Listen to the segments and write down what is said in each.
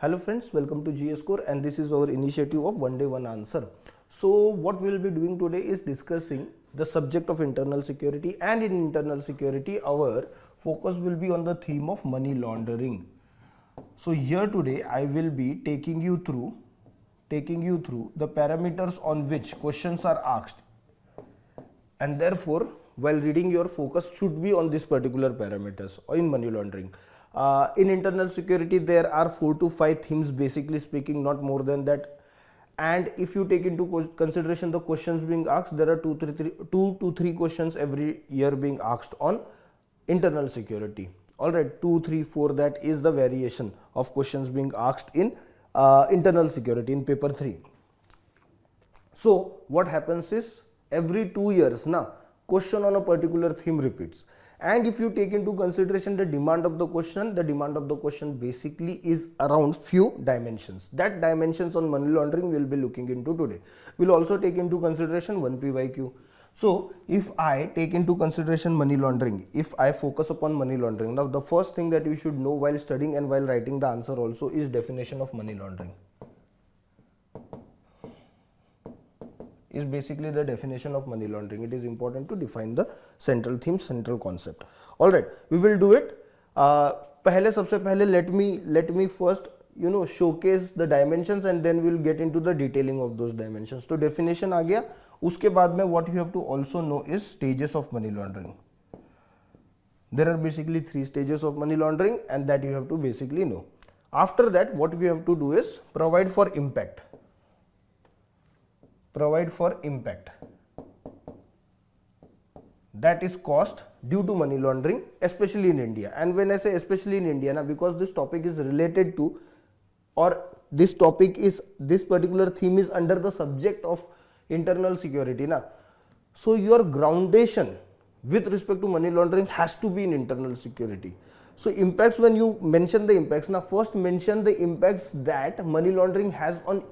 Hello friends, welcome to GS Core, and this is our initiative of one day one answer. So what we will be doing today is discussing the subject of internal security, and in internal security our focus will be on the theme of money laundering. So here today I will be taking you through the parameters on which questions are asked, and therefore while reading your focus should be on these particular parameters in money laundering. In internal security there are 4 to 5 themes, basically speaking, not more than that. And if you take into consideration the questions being asked, there are 2 to 3 questions every year being asked on internal security. Alright, 2, 3, 4, that is the variation of questions being asked in internal security in paper 3. So what happens is every 2 years question on a particular theme repeats. And if you take into consideration the demand of the question basically is around few dimensions. That dimensions on money laundering we will be looking into today. We will also take into consideration one PYQ. So if I take into consideration money laundering, if I focus upon money laundering, now the first thing that you should know while studying and while writing the answer also is definition of money laundering. Is basically the definition of money laundering. It is important to define the central theme, central concept. All right, we will do it. सबसे पहले let me first showcase the dimensions, and then we will get into the detailing of those dimensions. So definition आ गया. उसके बाद में what you have to also know is stages of money laundering. There are basically 3 stages of money laundering, and that you have to basically know. After that, what we have to do is provide for impact. That is cost due to money laundering, especially in India. And when I say especially in India, because this topic is related to, or this particular theme is under the subject of internal security, so your groundation with respect to money laundering has to be in internal security. So impacts, when you mention the impacts, first mention the impacts that money laundering has on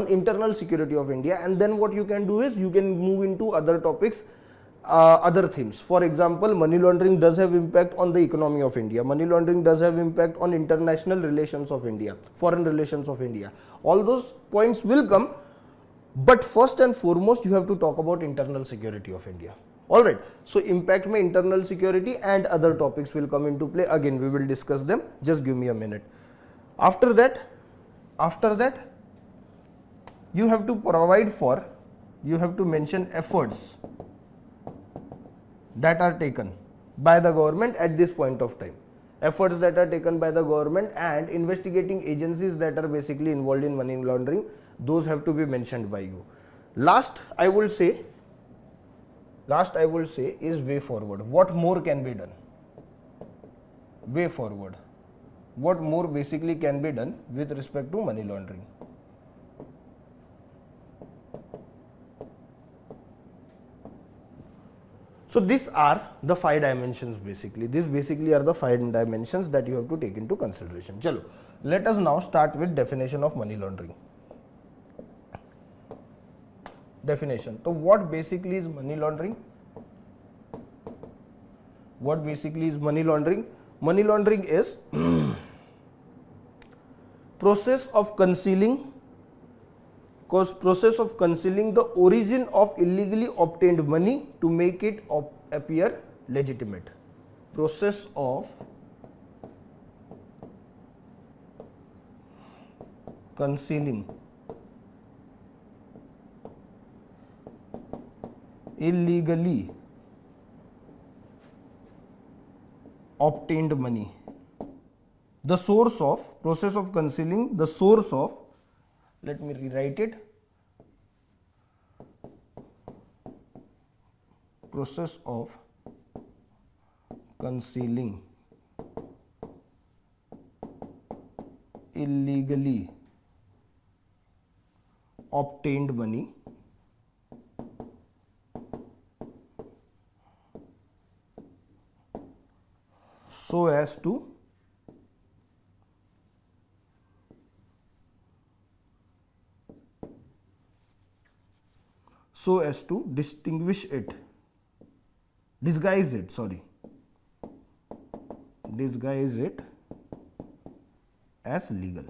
internal security of India, and then what you can do is you can move into other topics, other themes. For example, money laundering does have impact on the economy of India. Money laundering does have impact on international relations of India, foreign relations of India. All those points will come, but first and foremost you have to talk about internal security of India. Alright, so impact mein internal security and other topics will come into play. Again, we will discuss them. Just give me a minute. After that, you have to mention efforts that are taken by the government at this point of time. Efforts that are taken by the government and investigating agencies that are basically involved in money laundering, those have to be mentioned by you. Last I will say is way forward. What more can be done? Way forward. What more basically can be done with respect to money laundering? So these are the 5 dimensions basically. These basically are the 5 dimensions that you have to take into consideration. Chalo, let us now start with definition of money laundering. Definition. So what basically is money laundering? Money laundering is process of concealing the origin of illegally obtained money to make it appear legitimate. Process of concealing illegally obtained money. The source of, process of concealing the source of, let me rewrite it. Process of concealing illegally obtained money so as to distinguish it, disguise it as legal.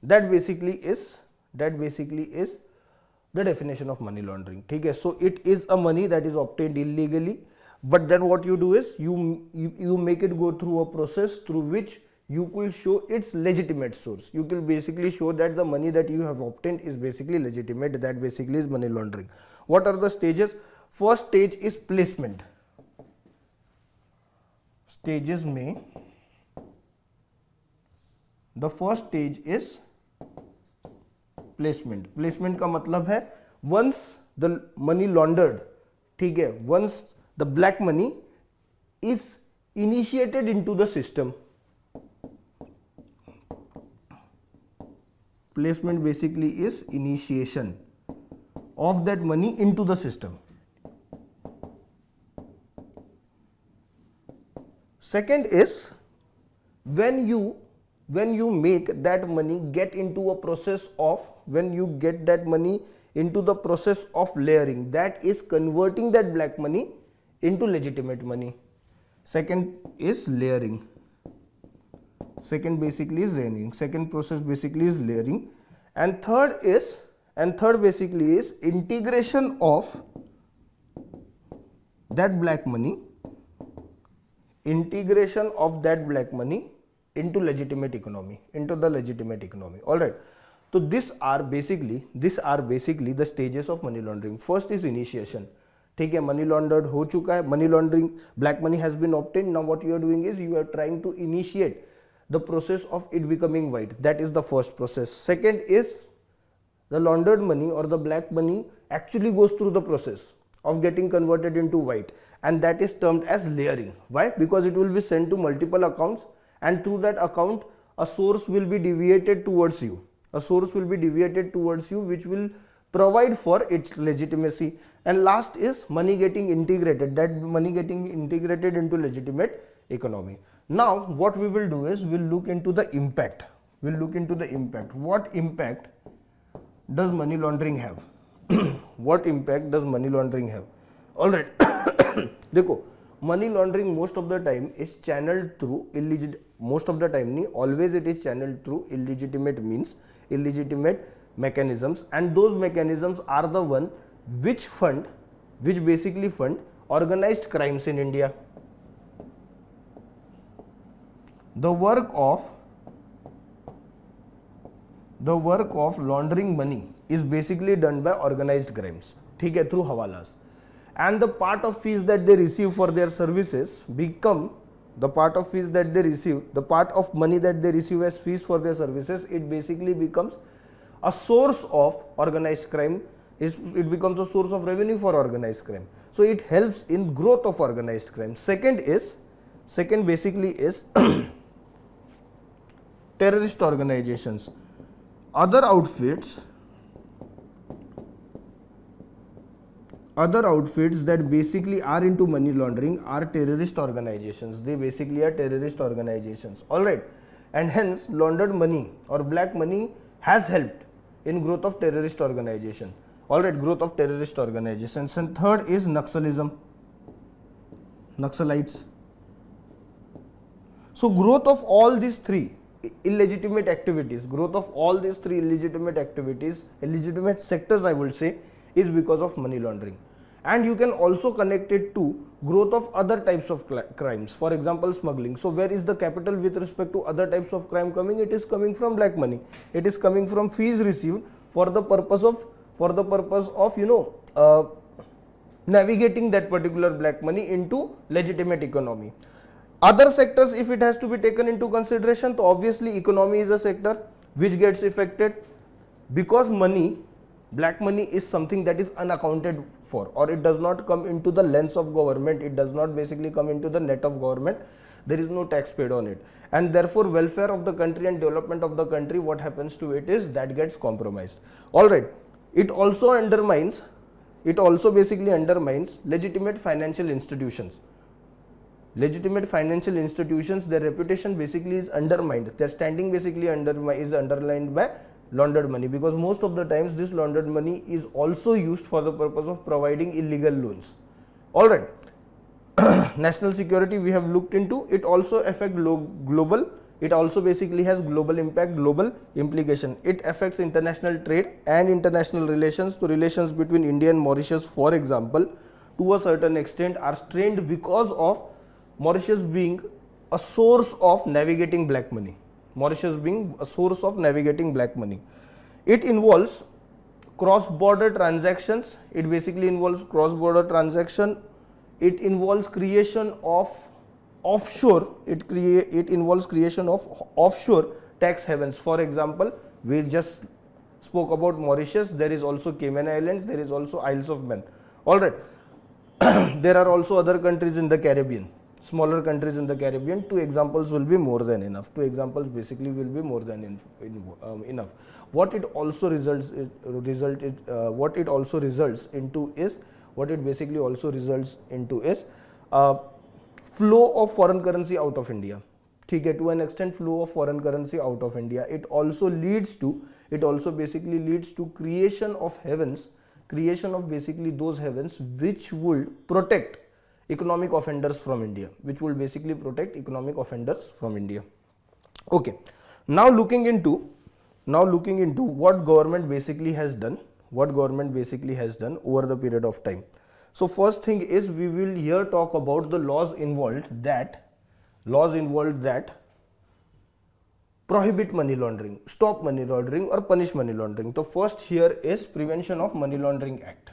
that basically is the definition of money laundering. Okay, so it is a money that is obtained illegally, but then what you do is you make it go through a process through which you could show its legitimate source. You can basically show that the money that you have obtained is basically legitimate. That basically is money laundering. What are the stages? First stage is placement. Stages में the first stage is placement. Placement का मतलब है once the money laundered, ठीक है, once the black money is initiated into the system. Placement basically is initiation of that money into the system. Second is when you make that money get into a process of, when you get that money into the process of layering, that is converting that black money into legitimate money. Second is layering. Second basically is layering. Second process basically is layering. And third basically is integration of that black money, integration of that black money into legitimate economy, into the legitimate economy. All right. So these are basically the stages of money laundering. First is initiation. ठीक है, money laundered हो चुका है, money laundering, black money has been obtained. Now what you are doing is you are trying to initiate the process of it becoming white. That is the first process. Second is the laundered money or the black money actually goes through the process of getting converted into white, and that is termed as layering. Why? Because it will be sent to multiple accounts, and through that account a source will be deviated towards you. A source will be deviated towards you which will provide for its legitimacy. And last is money getting integrated, that money getting integrated into legitimate economy. Now what we will do is we'll look into the impact. What impact does money laundering have? What impact does money laundering have? All right. देखो, money laundering most of the time is channeled through most of the time नहीं, always it is channeled through illegitimate means, illegitimate mechanisms, and those mechanisms are the one which basically fund organized crimes in India. The work of laundering money is basically done by organized crimes, ठीक है, through havalas, and the part of fees that they receive for their services become the part of fees that they receive, the part of money that they receive as fees for their services, it basically becomes a source of organized crime. It becomes a source of revenue for organized crime. So it helps in growth of organized crime. Second basically is terrorist organizations. Other outfits that basically are into money laundering are terrorist organizations. They basically are terrorist organizations. All right, and hence laundered money or black money has helped in growth of terrorist organization. All right, growth of terrorist organizations. And third is Naxalism, Naxalites. So growth of all these three illegitimate activities, illegitimate sectors I would say, is because of money laundering. And you can also connect it to growth of other types of crimes, for example smuggling. So where is the capital with respect to other types of crime coming? It is coming from black money. It is coming from fees received for the purpose of navigating that particular black money into legitimate economy. Other sectors, if it has to be taken into consideration, so obviously economy is a sector which gets affected because black money is something that is unaccounted for, or it does not come into the lens of government. It does not basically come into the net of government. There is no tax paid on it, and therefore welfare of the country and development of the country, what happens to it is that gets compromised. All right, it also basically undermines legitimate financial institutions. Legitimate financial institutions, their reputation basically is undermined. Their standing basically is underlined by laundered money, because most of the times this laundered money is also used for the purpose of providing illegal loans. All right. National security we have looked into. It also affects global It also basically has global impact, global implication. It affects international trade and international relations. The relations between India and Mauritius, for example, to a certain extent are strained because of Mauritius being a source of navigating black money. Mauritius being a source of navigating black money. It involves cross-border transactions. It basically involves cross-border transaction. It involves creation of offshore. It involves creation of offshore tax havens. For example, we just spoke about Mauritius. There is also Cayman Islands. There is also Isles of Man. All right. There are also other countries in the Caribbean. Smaller countries in the Caribbean. 2 examples will be more than enough. 2 examples basically will be more than enough. What it also results into is flow of foreign currency out of India. To an extent, flow of foreign currency out of India. It also basically leads to creation of havens, creation of basically those havens which would protect economic offenders from India, Okay. Now looking into what government basically has done over the period of time. So first thing is, we will here talk about the laws involved that prohibit money laundering, stop money laundering or punish money laundering. The first here is Prevention of Money Laundering Act,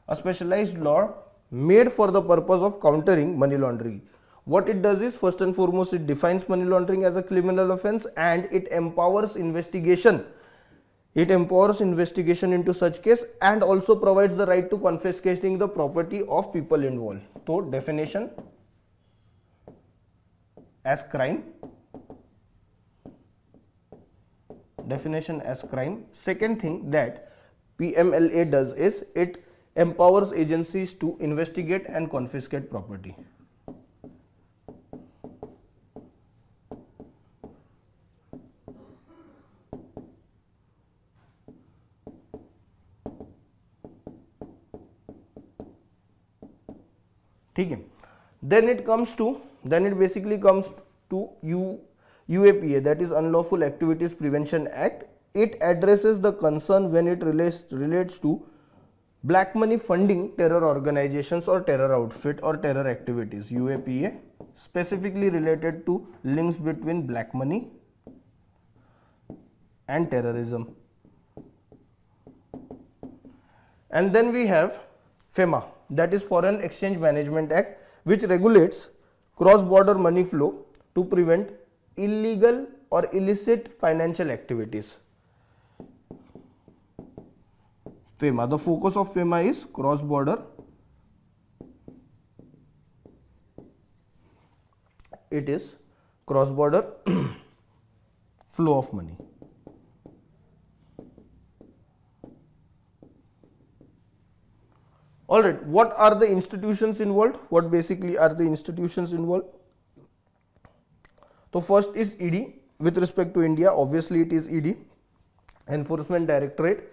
a specialized law made for the purpose of countering money laundering. What it does is, first and foremost, it defines money laundering as a criminal offense and it empowers investigation. Into such case and also provides the right to confiscating the property of people involved. So definition as crime. Second thing that PMLA does is, it empowers agencies to investigate and confiscate property. Then it basically comes to UAPA, that is Unlawful Activities Prevention Act. It addresses the concern when it relates to black money funding terror organizations or terror outfit or terror activities. UAPA specifically related to links between black money and terrorism. And then we have FEMA, that is Foreign Exchange Management Act, which regulates cross-border money flow to prevent illegal or illicit financial activities. FEMA, the focus of FEMA is cross-border. It is cross-border flow of money. Alright, what are the institutions involved? What basically are the institutions involved? So first is ED. With respect to India, obviously it is ED, Enforcement Directorate,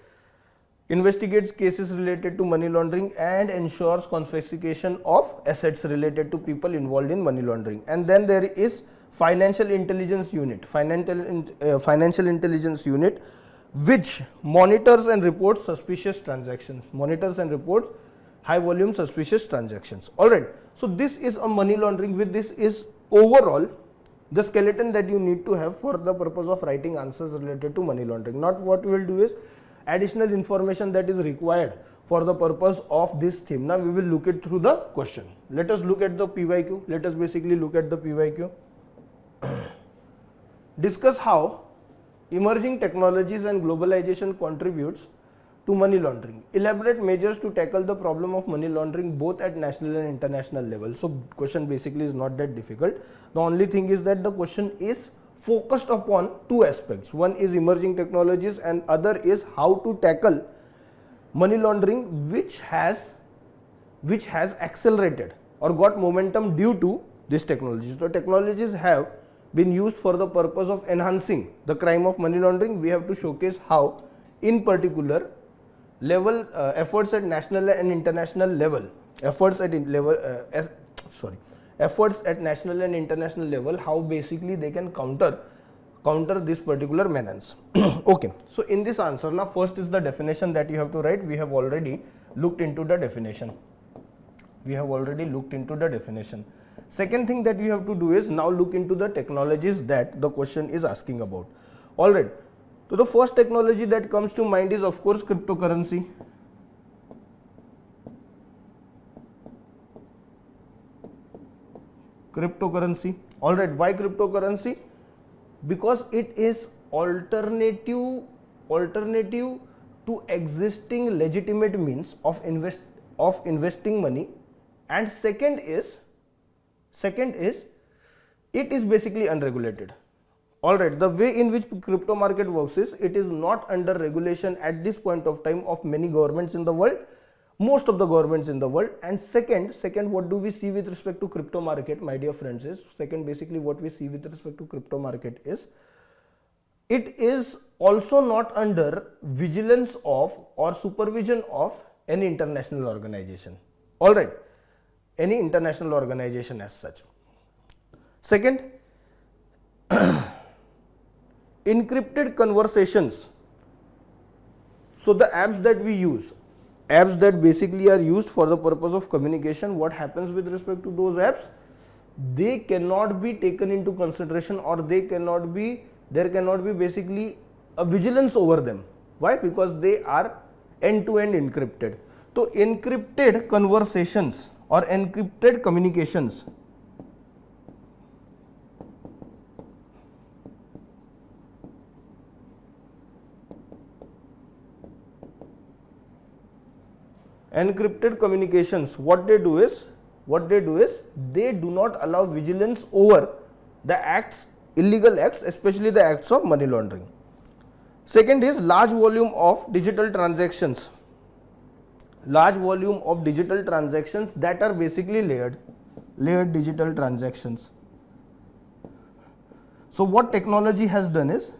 investigates cases related to money laundering and ensures confiscation of assets related to people involved in money laundering. And then there is Financial Intelligence Unit, which monitors and reports suspicious transactions, high volume suspicious transactions. Alright, so this is a money laundering. With this is overall the skeleton that you need to have for the purpose of writing answers related to money laundering. Not what we will do is additional information that is required for the purpose of this theme. Now we will look it through the question. Let us look at the PYQ. Let us basically look at the PYQ. Discuss how emerging technologies and globalization contributes to money laundering. Elaborate measures to tackle the problem of money laundering both at national and international level. So question basically is not that difficult. The only thing is that the question is focused upon two aspects. One is emerging technologies and other is how to tackle money laundering which has accelerated or got momentum due to these technologies. The technologies have been used for the purpose of enhancing the crime of money laundering. We have to showcase how in particular efforts at national and international level, efforts efforts at national and international level, how basically they can counter this particular menace. Okay, so in this answer, now first is the definition that you have to write. We have already looked into the definition. Second thing that you have to do is now look into the technologies that the question is asking about. All right, so the first technology that comes to mind is of course cryptocurrency. All right, why cryptocurrency? Because it is alternative to existing legitimate means of investing money, and second is it is basically unregulated. All right, the way in which crypto market works is it is not under regulation at this point of time of many governments in the world, most of the governments in the world. And second, what do we see with respect to crypto market, my dear friends, is basically what we see with respect to crypto market is it is also not under vigilance of or supervision of any international organization. All right, any international organization as such. Second, encrypted conversations. So the apps that we use, apps that basically are used for the purpose of communication, what happens with respect to those apps? They cannot be taken into consideration, or there cannot be basically a vigilance over them. Why? Because they are end-to-end encrypted. So encrypted conversations or encrypted communications what they do is they do not allow vigilance over the acts, illegal acts, especially the acts of money laundering. Second is large volume of digital transactions that are basically layered digital transactions. So what technology has done is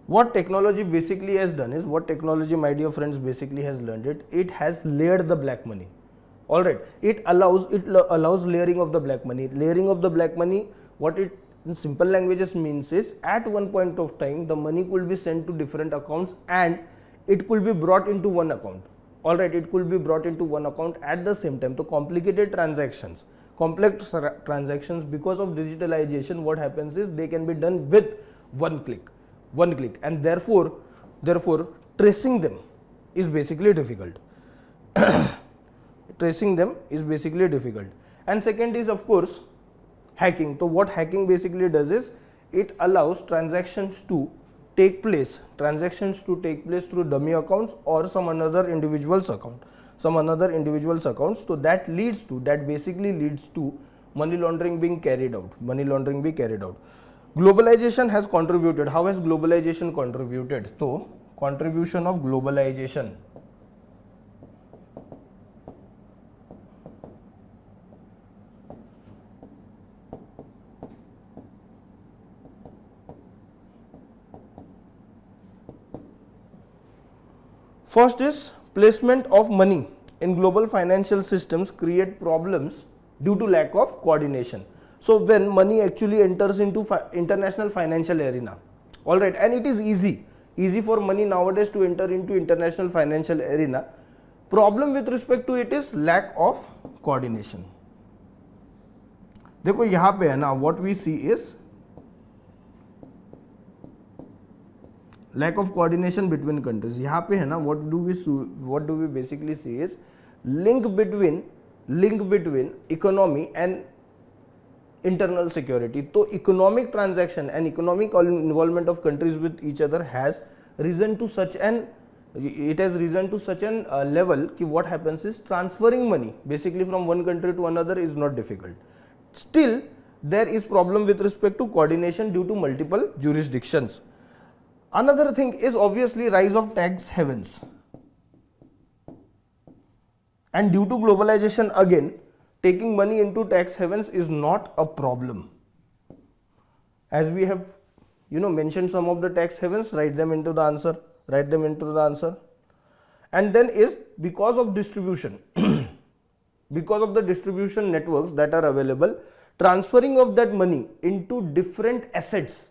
what technology, my dear friends, basically has learned it has layered the black money. All right, it allows layering of the black money. What it in simple languages means is at one point of time the money could be sent to different accounts and it could be brought into one account. All right, it could be brought into one account at the same time. So complicated transactions, complex transactions, because of digitalization, what happens is they can be done with one click, and therefore tracing them is basically difficult. And second is of course hacking. So what hacking basically does is it allows transactions to take place through dummy accounts or some another individual's account. So that basically leads to money laundering being carried out. Globalization has contributed. How has globalization contributed? So contribution of globalization. First is placement of money in global financial systems create problems due to lack of coordination. So when money actually enters into international financial arena, all right, and it is easy for money nowadays to enter into international financial arena. Problem with respect to it is lack of coordination. देखो यहाँ पे है ना, what we see is lack of coordination between countries. यहाँ पे है ना, what do we basically see is link between economy and internal security. So economic transaction and economic involvement of countries with each other has risen to such an level कि what happens is transferring money basically from one country to another is not difficult. Still there is problem with respect to coordination due to multiple jurisdictions. Another thing is obviously rise of tax havens, and due to globalization again taking money into tax havens is not a problem. As we have mentioned some of the tax havens, write them into the answer. write them into the answer. And then is because of distribution, because of the distribution networks that are available, transferring of that money into different assets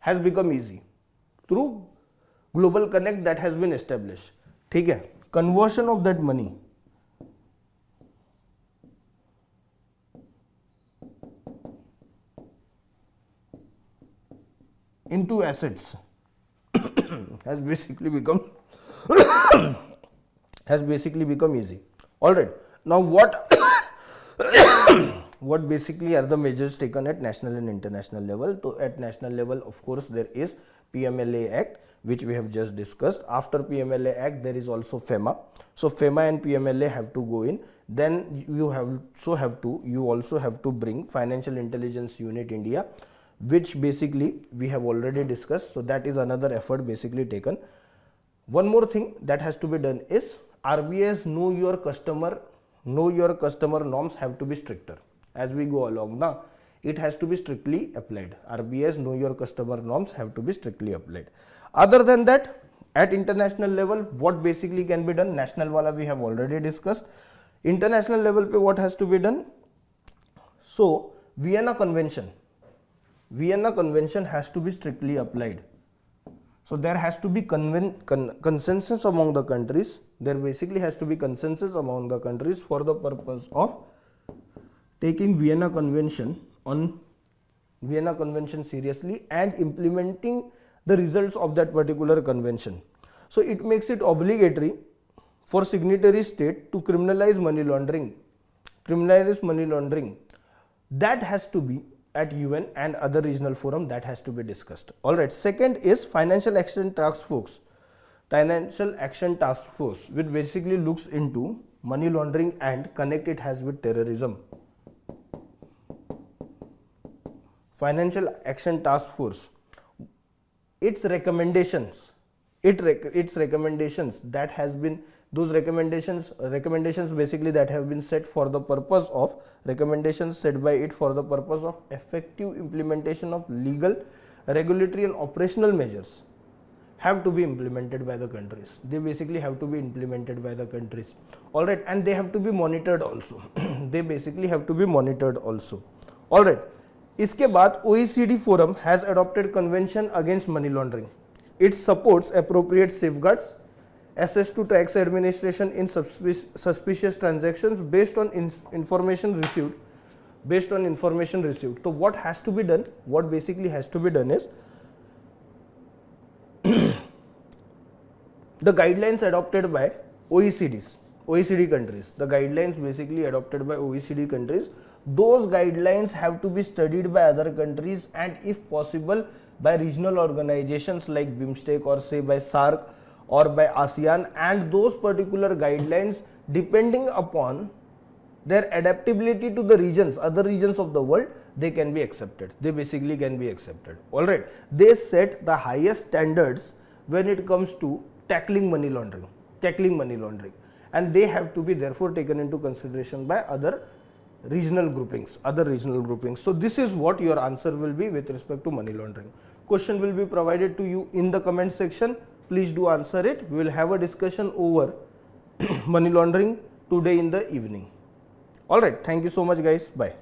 has become easy through global connect that has been established. ठीक है, conversion of that money into assets has basically become easy. All right, now what what basically are the measures taken at national and international level? So at national level, of course, there is PMLA Act, which we have just discussed. After PMLA Act, there is also FEMA. So FEMA and PMLA have to go in. Then you also have to bring Financial Intelligence Unit India, which basically we have already discussed. So that is another effort basically taken. One more thing that has to be done is RBI's know your customer norms have to be stricter. As we go along now, it has to be strictly applied. RBI's know your customer norms have to be strictly applied. Other than that, at international level, what basically can be done? National wala we have already discussed. International level pe what has to be done? So Vienna Convention has to be strictly applied. So there has to be consensus among the countries. There basically has to be consensus among the countries for the purpose of taking Vienna Convention seriously and implementing the results of that particular convention. So it makes it obligatory for signatory state to criminalize money laundering. That has to be at UN and other regional forum, that has to be discussed. All right. Second is Financial Action Task Force. Which basically looks into money laundering and connect it has with terrorism. Financial Action Task Force, its recommendations that has been, those recommendations basically that have been set for the purpose of, recommendations set by it for the purpose of effective implementation of legal, regulatory and operational measures have to be implemented by the countries. They basically have to be implemented by the countries. All right, and they have to be monitored also. They basically have to be monitored also. All right. इसके बाद OECD forum has adopted convention against money laundering. It supports appropriate safeguards, access to tax administration in suspicious transactions based on information received. So what has to be done? What basically has to be done is the guidelines adopted by OECD countries. The guidelines basically adopted by OECD countries. Those guidelines have to be studied by other countries and if possible by regional organizations like BIMSTEC or say by SAARC or by ASEAN, and those particular guidelines, depending upon their adaptability to the regions, other regions of the world, they can be accepted. They basically can be accepted. All right. They set the highest standards when it comes to tackling money laundering, and they have to be therefore taken into consideration by other regional groupings. So this is what your answer will be with respect to money laundering. Question will be provided to you in the comment section. Please do answer it. We will have a discussion over money laundering today in the evening. All right. Thank you so much, guys. Bye.